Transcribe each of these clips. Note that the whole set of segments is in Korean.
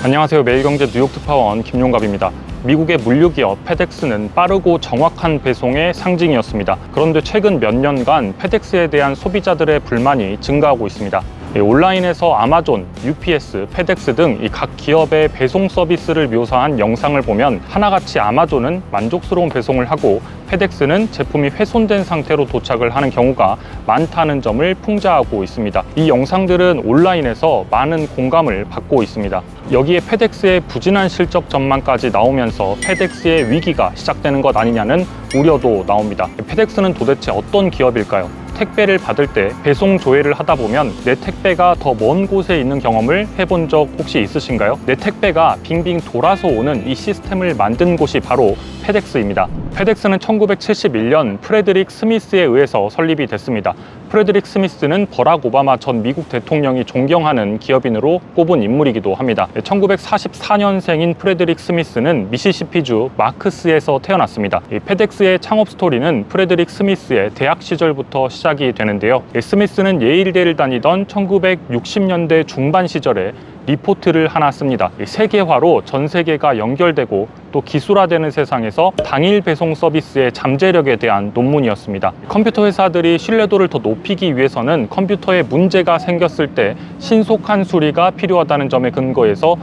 안녕하세요. 매일경제 뉴욕 특파원 김용갑입니다. 미국의 물류기업 페덱스는 빠르고 정확한 배송의 상징이었습니다. 그런데 최근 몇 년간 페덱스에 대한 소비자들의 불만이 증가하고 있습니다. 온라인에서 아마존, UPS, 페덱스 등 이 각 기업의 배송 서비스를 묘사한 영상을 보면 하나같이 아마존은 만족스러운 배송을 하고 페덱스는 제품이 훼손된 상태로 도착을 하는 경우가 많다는 점을 풍자하고 있습니다. 이 영상들은 온라인에서 많은 공감을 받고 있습니다. 여기에 페덱스의 부진한 실적 전망까지 나오면서 페덱스의 위기가 시작되는 것 아니냐는 우려도 나옵니다. 페덱스는 도대체 어떤 기업일까요? 택배를 받을 때 배송 조회를 하다 보면 내 택배가 더 먼 곳에 있는 경험을 해본 적 혹시 있으신가요? 내 택배가 빙빙 돌아서 오는 이 시스템을 만든 곳이 바로 페덱스입니다. 페덱스는 1971년 프레드릭 스미스에 의해서 설립이 됐습니다. 프레드릭 스미스는 버락 오바마 전 미국 대통령이 존경하는 기업인으로 꼽은 인물이기도 합니다. 1944년생인 프레드릭 스미스는 미시시피주 마크스에서 태어났습니다. 페덱스의 창업 스토리는 프레드릭 스미스의 대학 시절부터 시작이 되는데요. 스미스는 예일대를 다니던 1960년대 중반 시절에 리포트를 하나 씁니다. 세계화로 전 세계가 연결되고 또 기술화되는 세상에서 당일 배송 서비스의 잠재력에 대한 논문이었습니다. 컴퓨터 회사들이 신뢰도를 더 높이기 위해서는 컴퓨터에 문제가 생겼을 때 신속한 수리가 필요하다는 점에 근거해서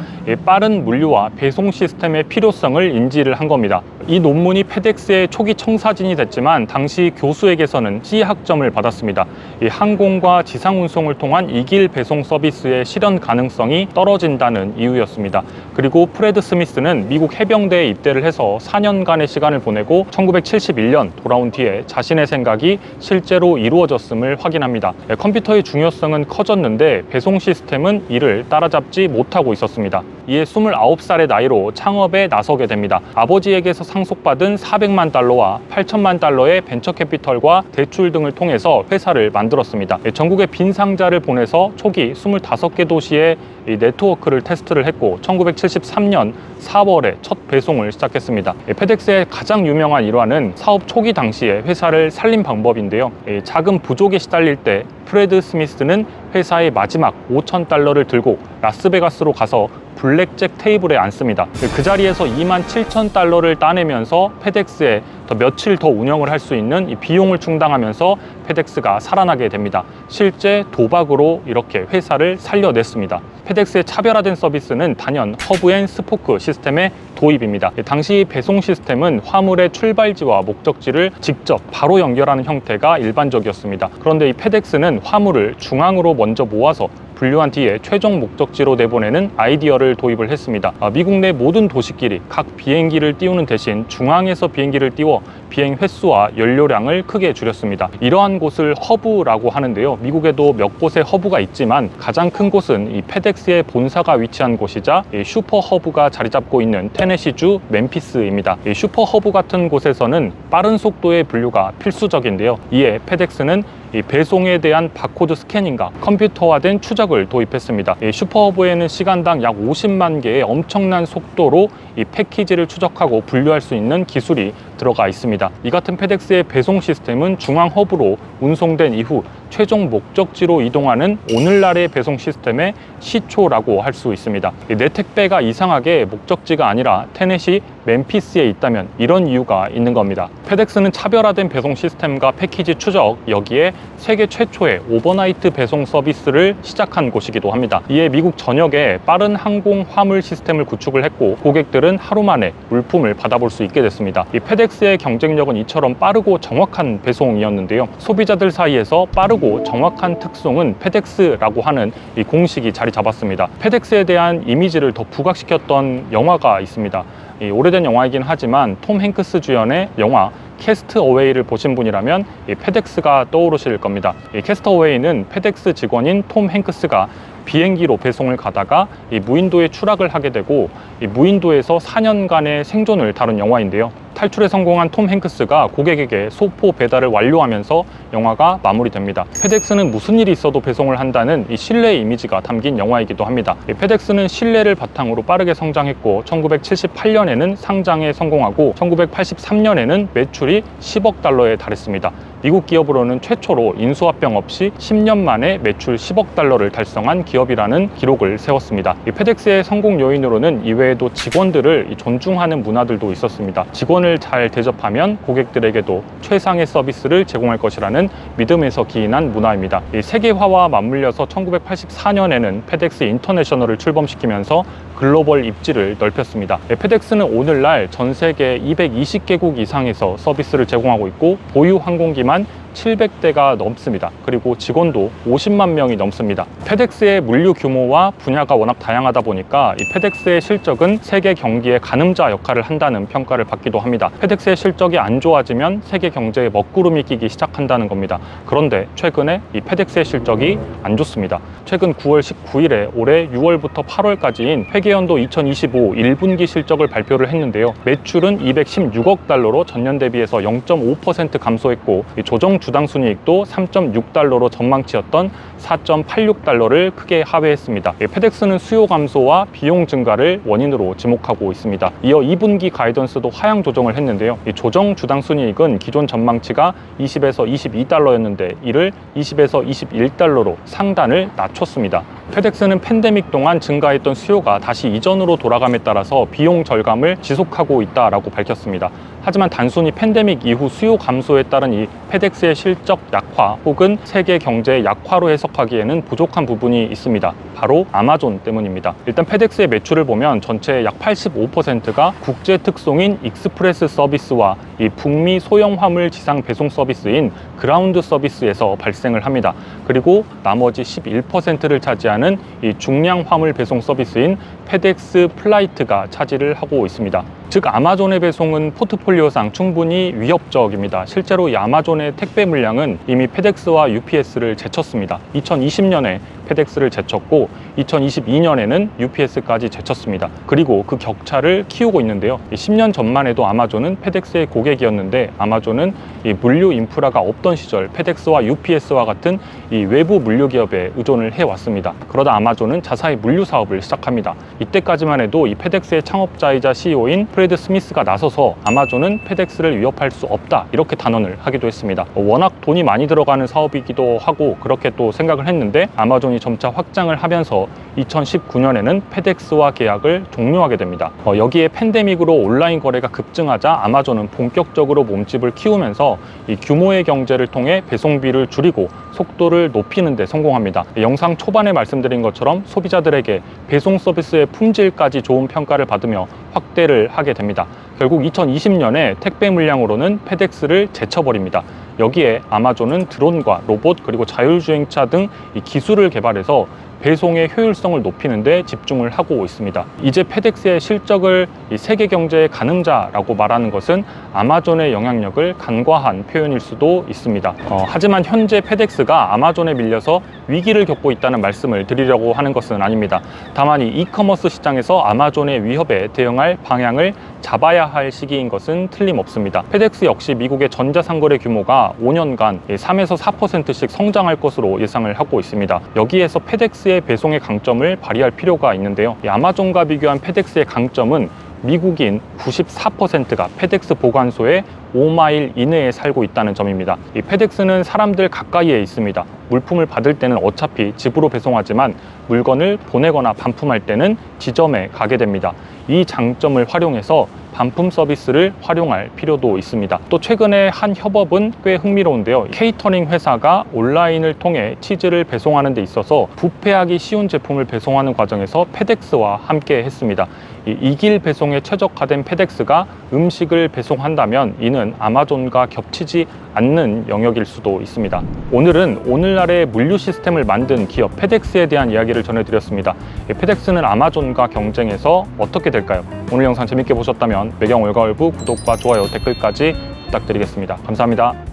빠른 물류와 배송 시스템의 필요성을 인지를 한 겁니다. 이 논문이 페덱스의 초기 청사진이 됐지만 당시 교수에게서는 C학점을 받았습니다. 항공과 지상 운송을 통한 이길 배송 서비스의 실현 가능성이 떨어진다는 이유였습니다. 그리고 프레드 스미스는 미국 해병대에 입대를 해서 4년간의 시간을 보내고 1971년 돌아온 뒤에 자신의 생각이 실제로 이루어졌음을 확인합니다. 컴퓨터의 중요성은 커졌는데 배송 시스템은 이를 따라잡지 못하고 있었습니다. 이에 29살의 나이로 창업에 나서게 됩니다. 아버지에게서 상속받은 400만 달러와 8천만 달러의 벤처 캐피털과 대출 등을 통해서 회사를 만들었습니다. 전국에 빈 상자를 보내서 초기 25개 도시에 이 네트워크를 테스트를 했고 1973년 4월에 첫 배송을 시작했습니다. 페덱스의 가장 유명한 일화는 사업 초기 당시에 회사를 살린 방법인데요. 자금 부족에 시달릴 때 프레드 스미스는 회사의 마지막 5,000달러를 들고 라스베가스로 가서 블랙잭 테이블에 앉습니다. 그 자리에서 27,000달러를 따내면서 페덱스에 며칠 더 운영을 할 수 있는 이 비용을 충당하면서 페덱스가 살아나게 됩니다. 실제 도박으로 이렇게 회사를 살려냈습니다. 페덱스의 차별화된 서비스는 단연 허브 앤 스포크 시스템의 도입입니다. 당시 배송 시스템은 화물의 출발지와 목적지를 직접 바로 연결하는 형태가 일반적이었습니다. 그런데 이 페덱스는 화물을 중앙으로 먼저 모아서 분류한 뒤에 최종 목적지로 내보내는 아이디어를 도입을 했습니다. 미국 내 모든 도시끼리 각 비행기를 띄우는 대신 중앙에서 비행기를 띄워 비행 횟수와 연료량을 크게 줄였습니다. 이러한 곳을 허브라고 하는데요. 미국에도 몇 곳의 허브가 있지만 가장 큰 곳은 이 페덱스의 본사가 위치한 곳이자 이 슈퍼 허브가 자리 잡고 있는 테네시주 멤피스입니다. 이 슈퍼 허브 같은 곳에서는 빠른 속도의 분류가 필수적인데요. 이에 페덱스는 이 배송에 대한 바코드 스캐닝과 컴퓨터화된 추적을 도입했습니다. 이 슈퍼허브에는 시간당 약 50만 개의 엄청난 속도로 이 패키지를 추적하고 분류할 수 있는 기술이 들어가 있습니다. 이 같은 페덱스의 배송 시스템은 중앙 허브로 운송된 이후 최종 목적지로 이동하는 오늘날의 배송 시스템의 시초라고 할 수 있습니다. 내 택배가 이상하게 목적지가 아니라 테네시 멤피스에 있다면 이런 이유가 있는 겁니다. 페덱스는 차별화된 배송 시스템과 패키지 추적, 여기에 세계 최초의 오버나이트 배송 서비스를 시작한 곳이기도 합니다. 이에 미국 전역에 빠른 항공 화물 시스템을 구축을 했고 고객들은 하루 만에 물품을 받아볼 수 있게 됐습니다. 이 페덱스의 경쟁력은 이처럼 빠르고 정확한 배송이었는데요. 소비자들 사이에서 빠르고 정확한 특송은 페덱스라고 하는 이 공식이 자리 잡았습니다. 페덱스에 대한 이미지를 더 부각시켰던 영화가 있습니다. 오래된 영화이긴 하지만 톰 행크스 주연의 영화 캐스트 어웨이를 보신 분이라면 이 페덱스가 떠오르실 겁니다. 이 캐스트 어웨이는 페덱스 직원인 톰 행크스가 비행기로 배송을 가다가 이 무인도에 추락을 하게 되고 이 무인도에서 4년간의 생존을 다룬 영화인데요. 탈출에 성공한 톰 행크스가 고객에게 소포 배달을 완료하면서 영화가 마무리됩니다. 페덱스는 무슨 일이 있어도 배송을 한다는 이 신뢰의 이미지가 담긴 영화이기도 합니다. 페덱스는 신뢰를 바탕으로 빠르게 성장했고 1978년에는 상장에 성공하고 1983년에는 매출이 10억 달러에 달했습니다. 미국 기업으로는 최초로 인수합병 없이 10년 만에 매출 10억 달러를 달성한 기업이라는 기록을 세웠습니다. 이 페덱스의 성공 요인으로는 이외에도 직원들을 존중하는 문화들도 있었습니다. 직원을 잘 대접하면 고객들에게도 최상의 서비스를 제공할 것이라는 믿음에서 기인한 문화입니다. 이 세계화와 맞물려서 1984년에는 페덱스 인터내셔널을 출범시키면서 글로벌 입지를 넓혔습니다. 페덱스는 오늘날 전 세계 220개국 이상에서 서비스를 제공하고 있고 보유 항공기만 700대가 넘습니다. 그리고 직원도 50만 명이 넘습니다. 페덱스의 물류 규모와 분야가 워낙 다양하다 보니까 이 페덱스의 실적은 세계 경기의 가늠자 역할을 한다는 평가를 받기도 합니다. 페덱스의 실적이 안 좋아지면 세계 경제에 먹구름이 끼기 시작한다는 겁니다. 그런데 최근에 이 페덱스의 실적이 안 좋습니다. 최근 9월 19일에 올해 6월부터 8월까지인 회계연도 2025 1분기 실적을 발표를 했는데요. 매출은 216억 달러로 전년 대비해서 0.5% 감소했고 조정 주당 순이익도 3.6달러로 전망치였던 4.86달러를 크게 하회했습니다. 페덱스는 수요 감소와 비용 증가를 원인으로 지목하고 있습니다. 이어 2분기 가이던스도 하향 조정을 했는데요. 조정 주당 순이익은 기존 전망치가 20에서 22달러였는데 이를 20에서 21달러로 상단을 낮췄습니다. 페덱스는 팬데믹 동안 증가했던 수요가 다시 이전으로 돌아감에 따라서 비용 절감을 지속하고 있다라고 밝혔습니다. 하지만 단순히 팬데믹 이후 수요 감소에 따른 이 페덱스의 실적 약화 혹은 세계 경제의 약화로 해석하기에는 부족한 부분이 있습니다. 바로 아마존 때문입니다. 일단 페덱스의 매출을 보면 전체의 약 85%가 국제 특송인 익스프레스 서비스와 이 북미 소형 화물 지상 배송 서비스인 그라운드 서비스에서 발생을 합니다. 그리고 나머지 11%를 차지하는 이 중량 화물 배송 서비스인 페덱스 플라이트가 차지를 하고 있습니다. 즉 아마존의 배송은 포트폴리오상 충분히 위협적입니다. 실제로 이 아마존의 택배 물량은 이미 페덱스와 UPS를 제쳤습니다. 2020년에 페덱스를 제쳤고 2022년에는 UPS까지 제쳤습니다. 그리고 그 격차를 키우고 있는데요. 10년 전만 해도 아마존은 페덱스의 고객이었는데 아마존은 이 물류 인프라가 없던 시절 페덱스와 UPS와 같은 이 외부 물류 기업에 의존을 해왔습니다. 그러다 아마존은 자사의 물류 사업을 시작합니다. 이때까지만 해도 이 페덱스의 창업자이자 CEO인 프레드 스미스가 나서서 아마존은 페덱스를 위협할 수 없다 이렇게 단언을 하기도 했습니다. 워낙 돈이 많이 들어가는 사업이기도 하고 그렇게 또 생각을 했는데 아마존이 점차 확장을 하면서 2019년에는 페덱스와 계약을 종료하게 됩니다. 여기에 팬데믹으로 온라인 거래가 급증하자 아마존은 본격적으로 몸집을 키우면서 이 규모의 경제를 통해 배송비를 줄이고 속도를 높이는 데 성공합니다. 영상 초반에 말씀드린 것처럼 소비자들에게 배송 서비스의 품질까지 좋은 평가를 받으며 확대를 하게 됩니다. 결국 2020년에 택배 물량으로는 페덱스를 제쳐버립니다. 여기에 아마존은 드론과 로봇 그리고 자율주행차 등 이 기술을 개발해서 배송의 효율성을 높이는 데 집중을 하고 있습니다. 이제 페덱스의 실적을 이 세계 경제의 가늠자라고 말하는 것은 아마존의 영향력을 간과한 표현일 수도 있습니다. 하지만 현재 페덱스가 아마존에 밀려서 위기를 겪고 있다는 말씀을 드리려고 하는 것은 아닙니다. 다만 이 이커머스 시장에서 아마존의 위협에 대응할 방향을 잡아야 할 시기인 것은 틀림없습니다. 페덱스 역시 미국의 전자상거래 규모가 5년간 3에서 4%씩 성장할 것으로 예상을 하고 있습니다. 여기에서 페덱스의 배송의 강점을 발휘할 필요가 있는데요. 아마존과 비교한 페덱스의 강점은 미국인 94%가 페덱스 보관소에 5마일 이내에 살고 있다는 점입니다. 이 페덱스는 사람들 가까이에 있습니다. 물품을 받을 때는 어차피 집으로 배송하지만 물건을 보내거나 반품할 때는 지점에 가게 됩니다. 이 장점을 활용해서 반품 서비스를 활용할 필요도 있습니다. 또 최근에 한 협업은 꽤 흥미로운데요. 케이터링 회사가 온라인을 통해 치즈를 배송하는 데 있어서 부패하기 쉬운 제품을 배송하는 과정에서 페덱스와 함께 했습니다. 이길 배송에 최적화된 페덱스가 음식을 배송한다면 이는 아마존과 겹치지 않는 영역일 수도 있습니다. 오늘은 오늘날의 물류 시스템을 만든 기업 페덱스에 대한 이야기를 전해드렸습니다. 페덱스는 아마존과 경쟁해서 어떻게 될까요? 오늘 영상 재밌게 보셨다면 매경 올가을부 구독과 좋아요, 댓글까지 부탁드리겠습니다. 감사합니다.